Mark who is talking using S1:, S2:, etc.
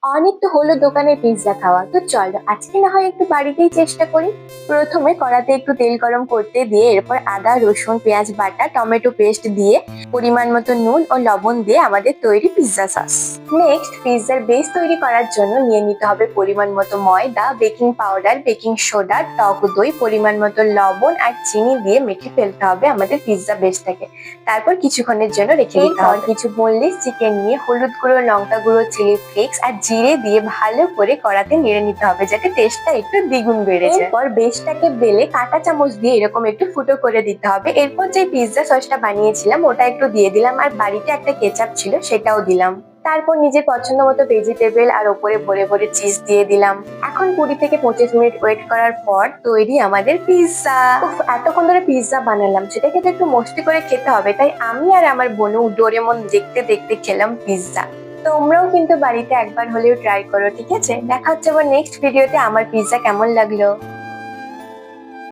S1: অনেক তো হলো দোকানে পিৎজা খাওয়া, তো চলো আজকে না হয় একটু বাড়িতেই চেষ্টা করি। প্রথমে কড়াতে একটু তেল গরম করতে দিয়ে এরপর আদা রসুন পেঁয়াজ বাটা টমেটো পেস্ট দিয়ে পরিমাণ মতো নুন ও লবণ দিয়ে আমাদের তৈরি পিৎজা সস। নেক্সট পিৎজার বেস তৈরি করার জন্য নিয়ে নিতে হবে পরিমাণ মতো ময়দা, বেকিং পাউডার, বেকিং সোডা, টক দই, পরিমাণ মতো লবণ আর চিনি দিয়ে মেখে ফেলতে হবে আমাদের পিৎজা বেসটাকে। তারপর কিছুক্ষণের জন্য রেখে দিতে হবে। কিছু বোনলেস চিকেন নিয়ে হলুদ গুঁড়ো, লঙ্কা গুঁড়ো, চিলি ফ্লেক্স আর জিরে দিয়ে ভালো করে কড়াতে নেড়ে নিতে হবে যাতে টেস্টটা একটু দ্বিগুণ বেড়ে যায়। এরপর বেসটাকে বেলে কাঁটা চামচ দিয়ে এরকম একটু ফুটো করে দিতে হবে। এরপর যে পিৎজা সসটা বানিয়েছিলাম ওটা একটু দিয়ে দিলাম আর বাড়িতে একটা কেচাপ ছিল সেটাও দিলাম। তারপর নিজের পছন্দ মতো ভেজিটেবল আর ওপরে ভরে ভরে চিজ দিয়ে দিলাম। এখন 20 থেকে 25 মিনিট ওয়েট করার পর তৈরি আমাদের পিৎজা। এতক্ষণ ধরে পিৎজা বানালাম, সেটাকে তো একটু মস্তি করে খেতে হবে, তাই আমি আর আমার বোনু ডোরেমন দেখতে দেখতে খেলাম পিৎজা। তোমরাও কিন্তু বাড়িতে একবার হলেও ট্রাই করো, ঠিক আছে? দেখা হচ্ছে আবার নেক্সট ভিডিওতে আমার পিৎজা কেমন লাগলো।